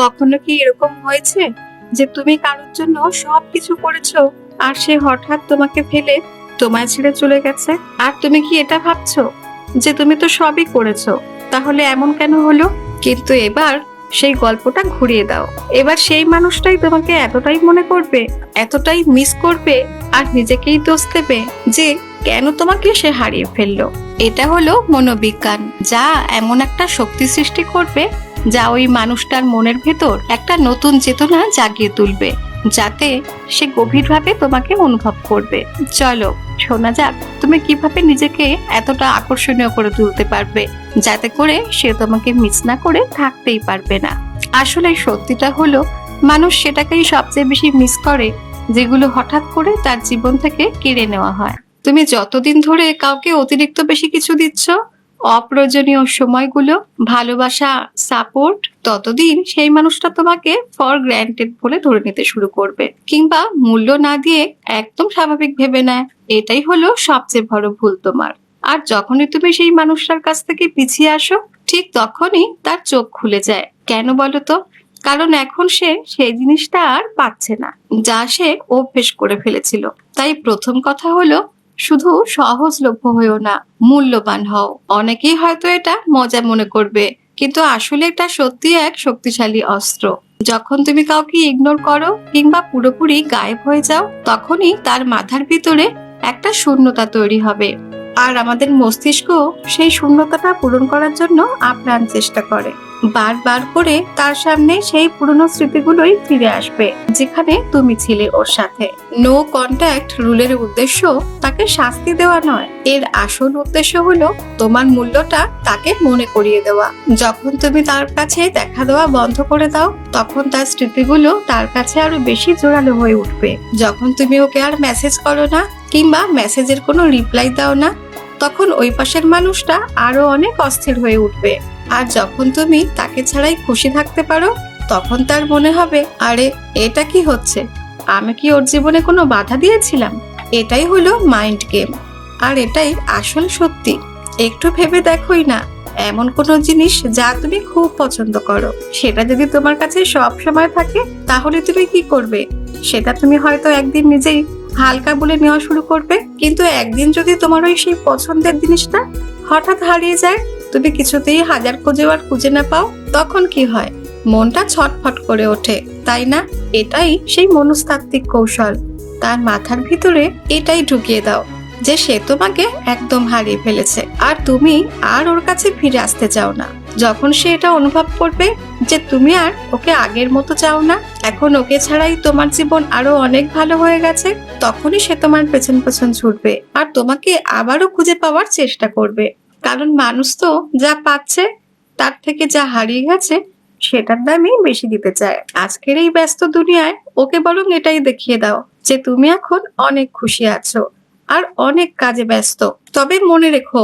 কখনো কি এরকম হয়েছে যে তুমি কারোর জন্য সবকিছু করেছো আর সে হঠাৎ তোমাকে ফেলে তোমায় ছেড়ে চলে গেছে? আর তুমি কি এটা ভাবছো যে তুমি তো সবই করেছো, তাহলে এমন কেন হলো? কিন্তু এবার সেই গল্পটা ঘুরিয়ে দাও। এবার সেই মানুষটাই তোমাকে এতটাই মনে করবে, এতটাই মিস করবে, আর নিজেকেই দোষ দেবে যে কেন তোমাকে সে হারিয়ে ফেললো। এটা হলো মনোবিজ্ঞান, যা এমন একটা শক্তি সৃষ্টি করবে যা ওই মানুষটার মনের ভেতর একটা নতুন চেতনা জাগিয়ে তুলবে, যাতে সে গভীরভাবে তোমাকে অনুভব করবে। চলো শোনা যাক তুমি কিভাবে নিজেকে এতটা আকর্ষণীয় করে তুলতে পারবে যাতে করে সে তোমাকে মিস না করে থাকতেই পারবে না। আসলে সত্যিটা হলো, মানুষ সেটাকেই সবচেয়ে বেশি মিস করে যেগুলো হঠাৎ করে তার জীবন থেকে কেড়ে নেওয়া হয়। তুমি যতদিন ধরে কাউকে অতিরিক্ত বেশি কিছু দিচ্ছ, অপ্রয়োজনীয় সময়গুলো, ভালোবাসা, সাপোর্ট, ততদিন সেই মানুষটা তোমাকে ফর গ্র্যান্টেড বলে ধরে নিতে শুরু করবে, কিংবা মূল্য না দিয়ে একদম স্বাভাবিক ভেবে নেয়। এটাই হলো সবচেয়ে বড় ভুল তোমার। আর যখনই তুমি সেই মানুষটার কাছ থেকে পিছিয়ে আসো, ঠিক তখনই তার চোখ খুলে যায়। কেন বলো তো? কারণ এখন সে সেই জিনিসটা আর পাচ্ছে না যা সে অভ্যেস করে ফেলেছিল। তাই প্রথম কথা হলো, শুধু সহজলভ্য হয়েও না, মূল্যবান হও। অনেকেই হয়তো এটা মজা মনে করবে, কিন্তু আসলে এটা সত্যি এক শক্তিশালী অস্ত্র। যখন তুমি কাউকে ইগনোর করো কিংবা পুরোপুরি গায়েব হয়ে যাও, তখনই তার মাথার ভিতরে একটা শূন্যতা তৈরি হবে। আর আমাদের মস্তিষ্ক সেই শূন্যতাটা পূরণ করার জন্য আপ্রাণ চেষ্টা করে। বারবার করে তার সামনে সেই পুরনো স্মৃতিগুলোই ফিরে আসবে যেখানে তুমি ছিলে ওর সাথে। নো কন্ট্যাক্ট রুলের উদ্দেশ্য তাকে শাস্তি দেওয়া নয়, এর আসল উদ্দেশ্য হলো তোমার মূল্যটা তাকে মনে করিয়ে দেওয়া। যখন তুমি তার কাছে দেখা দেওয়া বন্ধ করে দাও, তখন তার স্মৃতিগুলো তার কাছে আরো বেশি জোরালো হয়ে উঠবে। যখন তুমি ওকে আর মেসেজ করো না কিংবা মেসেজের কোনো রিপ্লাই দাও না, তখন ওই পাশের মানুষটা আরো অনেক অস্থির হয়ে উঠবে। আর যখন তুমি তাকে ছাড়াই খুশি থাকতে পারো, তখন তার মনে হবে, আরে এটা কি হচ্ছে, আমি কি ওর জীবনে কোনো বাধা দিয়েছিলাম? এটাই হলো মাইন্ড গেম, আর এটাই আসল সত্যি। একটু ভেবে দেখোই না, এমন কোনো জিনিস যা তুমি খুব পছন্দ করো, সেটা যদি তোমার কাছে সব সময় থাকে, তাহলে তুমি কি করবে? সেটা তুমি হয়তো একদিন নিজেই হালকা বলে নেওয়া শুরু করবে, কিন্তু একদিন যদি তোমার ওই সেই পছন্দের জিনিসটা হঠাৎ হারিয়ে যায়, তুমি কিছুতেই হাজার খুঁজেও আর খুঁজে না পাও, তখন কি হয়? মনটা ছটফট করে ওঠে, তাই না? এটাই সেই মনস্তাত্ত্বিক কৌশল। তার মাথার ভিতরে এটাই ঢুকিয়ে দাও যে সে তোমাকে একদম হারিয়ে ফেলেছে, আর তুমি আর ওর কাছে ফিরে আসতে চাও না। যখন সে এটা অনুভব করবে যে তুমি আর ওকে আগের মতো চাও না, এখন ওকে ছাড়াই তোমার জীবন আরো অনেক ভালো হয়ে গেছে, তখনই সে তোমার পেছন পেছন ছুটবে আর তোমাকে আবারও খুঁজে পাওয়ার চেষ্টা করবে। কারণ মানুষ তো যা পাচ্ছে তার থেকে যা হারিয়ে গেছে সেটার দামই বেশি দিতে চায়। আজকের এই ব্যস্ত দুনিয়ায় ওকে বরং এটাই দেখিয়ে দাও যে তুমি এখন অনেক খুশি আছো আর অনেক কাজে ব্যস্ত। তবে মনে রেখো,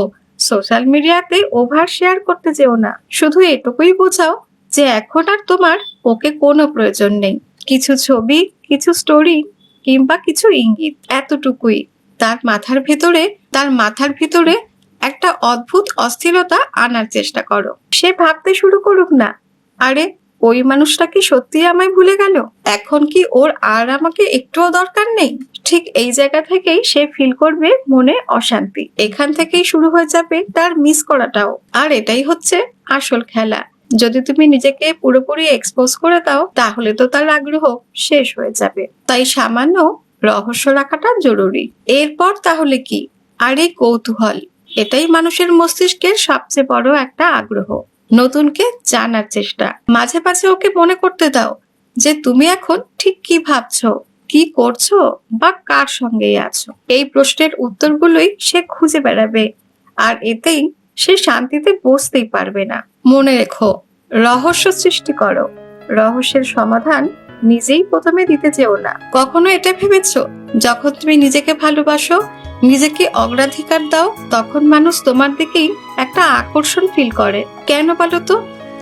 সোশ্যাল মিডিয়াতে ওভার শেয়ার করতে যেও না। শুধু এটুকুই বোঝাও যে এখন আর তোমার ওকে কোনো প্রয়োজন নেই। কিছু ছবি, কিছু স্টোরি কিংবা কিছু ইঙ্গিত, এতটুকুই। তার মাথার ভিতরে একটা অদ্ভুত অস্থিরতা আনার চেষ্টা করো। সে ভাবতে শুরু করুক না, আরে ওই মানুষটা কি সত্যি আমায় ভুলে গেল? এখন কি ওর আর আমাকে একটুও দরকার নেই? ঠিক এই জায়গা থেকেই সে ফিল করবে মনে অশান্তি। এখান থেকেই শুরু হয়ে যাবে তার মিস করাটাও। আর এটাই হচ্ছে আসল খেলা। যদি তুমি নিজেকে পুরোপুরি এক্সপোজ করে দাও, তাহলে তো তার আগ্রহ শেষ হয়ে যাবে। তাই সামান্য রহস্য রাখাটা জরুরি। এরপর তাহলে কি? আর এই কৌতূহল, এটাই মানুষের মস্তিষ্কের সবচেয়ে বড় একটা আগ্রহ। নতুনকে জানার চেষ্টা। মাঝে মাঝে ওকে মনে করতে দাও যে তুমি এখন ঠিক কি ভাবছো, কি করছো, বা কার সঙ্গেই আছো। এই প্রশ্নের উত্তরগুলোই সে খুঁজে বেড়াবে, আর এতেই সে শান্তিতে বসতেই পারবে না। মনে রেখো, রহস্য সৃষ্টি করো, রহস্যের সমাধান নিজেই প্রথমে দিতে যেও না। কখনো এটা ভেবেছো, যখন তুমি নিজেকে ভালোবাসো, নিজেকে অগ্রাধিকার দাও, তখন মানুষ তোমার দিকেই একটা আকর্ষণ ফিল করে? কেন বলো তো?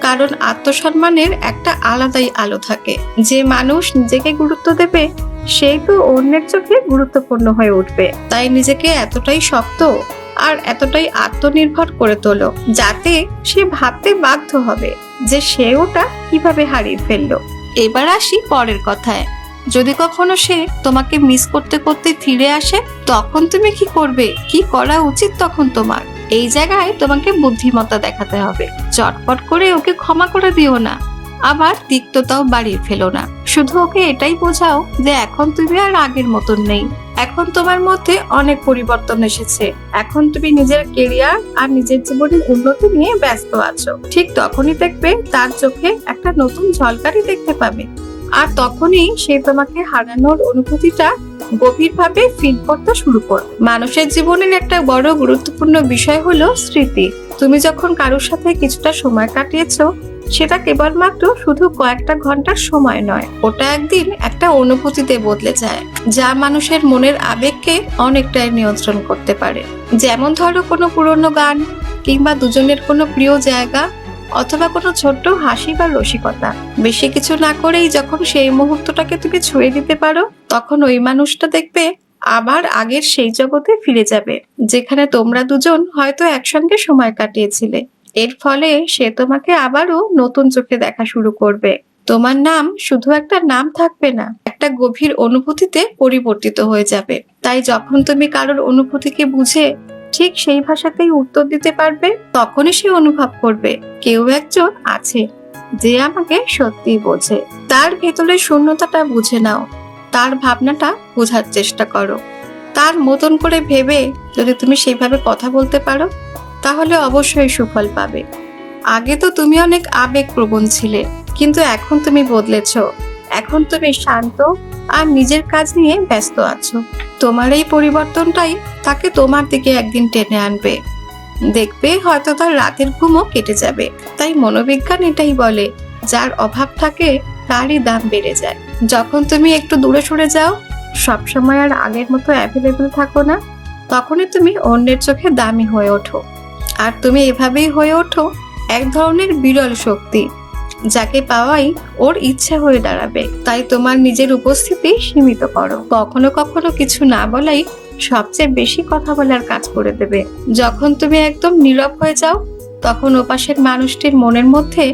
কারণ আত্মসম্মানের একটা আলাদাই আলো থাকে। যে মানুষ নিজেকে গুরুত্ব দেবে, সেই তো অন্যের চোখে গুরুত্বপূর্ণ হয়ে উঠবে। তাই নিজেকে এতটাই শক্ত আর এতটাই আত্মনির্ভর করে তোলো যাতে সে ভাবতে বাধ্য হবে যে সে ওটা কিভাবে হারিয়ে ফেললো। এবার আসি পরের কথায়। যদি কখনো সে তোমাকে মিস করতে করতে ফিরে আসে, তখন তুমি কি করবে? কি করা উচিত তখন তোমার? এই জায়গায় তোমাকে বুদ্ধিমত্তা দেখাতে হবে। চটপট করে ওকে ক্ষমা করে দিও না, আবার তিক্ততাও বাড়িয়ে ফেলো না। শুধু ওকে এটাই বোঝাও যে এখন তুমি আর আগের মতন নেই। এখন তোমার মধ্যে অনেক পরিবর্তন এসেছে। এখন তুমি নিজের কেরিয়ার আর নিজের জীবনের উন্নতি নিয়ে ব্যস্ত আছো। ঠিক তখনই দেখবে তার চোখে একটা নতুন ঝলকারি দেখতে পাবে। আর তখনই সে তোমাকে হারানোর অনুভূতিটা গভীরভাবে ফিল করতে শুরু করবে। মানুষের জীবনের একটা বড় গুরুত্বপূর্ণ বিষয় হলো স্মৃতি। তুমি যখন কারোর সাথে কিছুটা সময় কাটিয়েছো, সেটা কেবলমাত্র শুধু কয়েকটা ঘন্টার সময় নয়, ওটা একদিন একটা অনুভূতিতে বদলে যায়, যা মানুষের মনের আবেগকে অনেকটাই নিয়ন্ত্রণ করতে পারে। যেমন ধরো কোনো পুরনো গান, কিংবা দুজনের কোনো প্রিয় জায়গা, অথবা কোনো ছোট্ট হাসি বা রসিকতা। বেশি কিছু না করেই যখন সেই মুহূর্তটাকে তুমি ছুঁয়ে দিতে পারো, তখন ওই মানুষটা দেখবে আবার আগের সেই জগতে ফিরে যাবে, যেখানে তোমরা দুজন হয়তো একসঙ্গে সময় কাটিয়েছিলে। এর ফলে সে তোমাকে আবারও নতুন চোখে দেখা শুরু করবে। তোমার নাম শুধু একটা নাম থাকবে না, একটা গভীর অনুভূতিতে পরিবর্তিত হয়ে যাবে। তাই যখন তুমি কারোর অনুভূতিকে বুঝে ঠিক সেই ভাষাতেই উত্তর দিতে পারবে, তখনই সে অনুভব করবে কেউ একজন আছে যে আমাকে সত্যিই বোঝে। তার ভেতরের শূন্যতাটা বুঝে নাও, তার ভাবনাটা বোঝার চেষ্টা করো। তার মতন করে ভেবে যদি তুমি সেইভাবে কথা বলতে পারো, তাহলে অবশ্যই সুফল পাবে। আগে তো তুমি অনেক আবেগপ্রবণ ছিলে, কিন্তু এখন তুমি বদলেছ। এখন তুমি শান্ত আর নিজের কাজ নিয়ে ব্যস্ত আছো। তোমার এই পরিবর্তনটাই তাকে তোমার দিকে একদিন টেনে আনবে। দেখবে হয়তো তার রাতের ঘুমও কেটে যাবে। তাই মনোবিজ্ঞান এটাই বলে, যার অভাব থাকে তারই দাম বেড়ে যায়। যখন তুমি একটু দূরে সরে যাও, সবসময় আর আগের মতো অ্যাভেলেবল থাকো না, তখনই তুমি অন্যের চোখে দামি হয়ে ওঠো। আর তুমি এভাবেই হয়ে ওঠো এক ধরনের বিরল শক্তি, যাকে পাওয়াই ওর ইচ্ছা হয়ে দাঁড়াবে। তাই তোমার নিজের উপস্থিতি সীমিত করো। কখনো কখনো কিছু না বলাই সবচেয়ে বেশি কথা বলার কাজ করে দেবে। যখন তুমি একদম নীরব হয়ে যাও, তখন ওপাশের মানুষটির মনের মধ্যে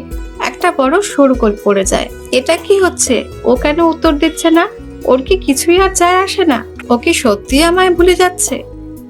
একটা বড় শোরগোল পড়ে যায়। এটা কি হচ্ছে? ও কেন উত্তর দিচ্ছে না? ওর কি কিছুই আর যায় আসে না? ও কি সত্যি আমায় ভুলে যাচ্ছে?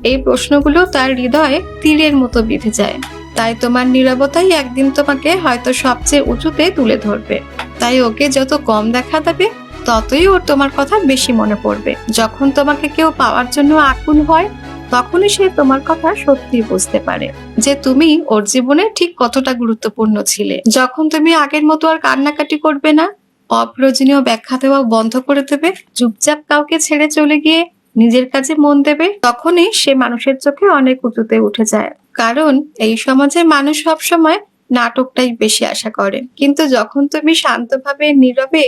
এই প্রশ্নগুলো তার হৃদয়ে তীরের মতো বিঁধে যায়। তাই তোমার নীরবতাই একদিন তোমাকে হয়তো সবচেয়ে উঁচুতে তুলে ধরবে। তাই ওকে যত কম দেখা দেবে, ততই ওর তোমার কথা বেশি মনে পড়বে। যখন তোমাকে কেউ পাওয়ার জন্য আকুল হয়, তখনই সে তোমার কথা সত্যি বুঝতে পারে যে তুমি ওর জীবনে ঠিক কতটা গুরুত্বপূর্ণ ছিলে। যখন তুমি আগের মতো আর কান্নাকাটি করবে না, অপ্রয়োজনীয় ব্যাখ্যা দেওয়া বন্ধ করে দেবে, চুপচাপ কাউকে ছেড়ে চলে গিয়ে নিজের কাজে মন দেবে, তখনই সে মানুষের চোখে অনেক উঁচুতে উঠে যায়। কারণ এই সমাজে মানুষ সবসময় নাটকটাই বেশি আশা করে। কিন্তু যখন তুমি শান্তভাবে নীরবে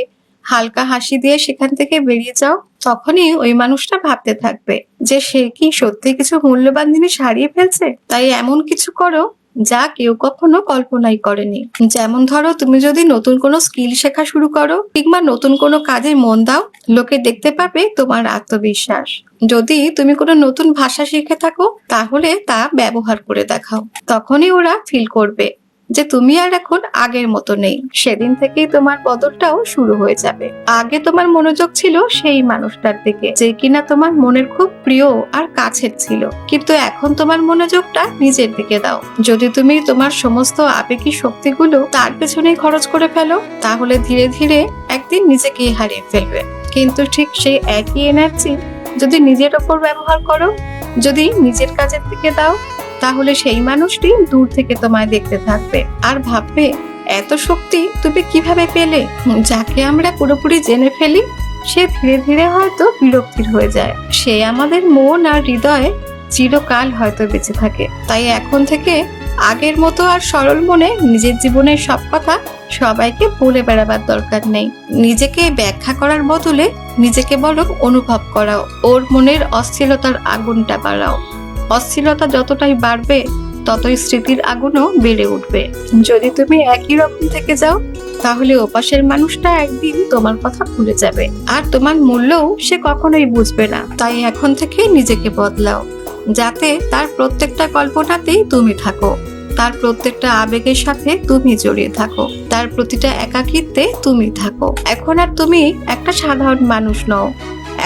হালকা হাসি দিয়ে সেখান থেকে বেরিয়ে যাও, তখনই ওই মানুষটা ভাবতে থাকবে যে সে কি সত্যি কিছু মূল্যবান জিনিস হারিয়ে ফেলছে। তাই এমন কিছু করো যা কেউ কখনো কল্পনাই করেনি। যেমন ধরো, তুমি যদি নতুন কোনো স্কিল শেখা শুরু করো, কিংবা নতুন কোনো কাজে মন দাও, লোকে দেখতে পাবে তোমার আত্মবিশ্বাস। যদি তুমি কোনো নতুন ভাষা শিখে থাকো, তাহলে তা ব্যবহার করে দেখাও। তখনই ওরা ফিল করবে যে তুমি আর এখন আগের মতো নেই। সেদিন থেকেই তোমার বদলটাও শুরু হয়ে যাবে। আগে তোমার মনোযোগ ছিল সেই মানুষটার দিকে যে কিনা তোমার মনের খুব প্রিয় আর কাছের ছিল, কিন্তু এখন তোমার মনোযোগটা নিজের দিকে দাও। যদি তুমি তোমার সমস্ত আবেগী শক্তিগুলো তার পেছনেই খরচ করে ফেলো, তাহলে ধীরে ধীরে একদিন নিজেকেই হারিয়ে ফেলবে। কিন্তু ঠিক সেই একই এনার্জি যদি নিজের ওপর ব্যবহার করো, যদি নিজের কাজের দিকে দাও, তাহলে সেই মানুষটি দূর থেকে তোমায় দেখতে থাকবে আর ভাববে, এত শক্তি তুমি কিভাবে পেলে? যাকে আমরা পুরোপুরি জেনে ফেলি, সে ধীরে ধীরে হয়তো বিরক্তির হয়ে যায়। সে আমাদের মন আর হৃদয়ে চিরকাল হয়তো বেঁচে থাকে। তাই এখন থেকে আগের মতো আর সরল মনে নিজের জীবনের সব কথা সবাইকে বলে বেড়াবার দরকার নেই। নিজেকে ব্যাখ্যা করার বদলে নিজেকে বরং অনুভব করাও। ওর মনের অস্থিরতার আগুনটা বাড়াও। অস্থিরতা যতটাই বাড়বে, ততই স্মৃতির আগুনও বেড়ে উঠবে। যদি তুমি একই রকম থেকে যাও, তাহলে ওপাশের মানুষটা একদিন তোমার কথা ভুলে যাবে আর তোমার মূল্যও সে কখনোই বুঝবে না। তাই এখন থেকে নিজেকে বদলাও। যাতে তার প্রত্যেকটা কল্পনাতেই তুমি থাকো, তার প্রত্যেকটা আবেগের সাথে তুমি জড়িয়ে থাকো, তার প্রতিটা একাকিত্বে তুমি থাকো। এখন আর তুমি একটা সাধারণ মানুষ নও,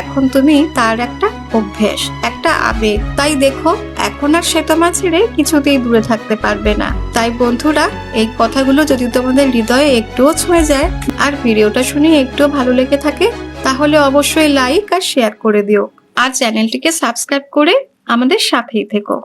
এখন তুমি তার একটা অভ্যেস, একটা আবেগ। তাই দেখো, এখন আর সে তোমার ছেড়ে কিছুতেই দূরে থাকতে পারবে না। তাই বন্ধুরা, এই কথাগুলো যদি তোমাদের হৃদয়ে একটুও ছুঁয়ে যায় আর ভিডিওটা শুনে একটুও ভালো লেগে থাকে, তাহলে অবশ্যই লাইক আর শেয়ার করে দিও, আর চ্যানেলটিকে সাবস্ক্রাইব করে আমাদের সাথেই থেকো।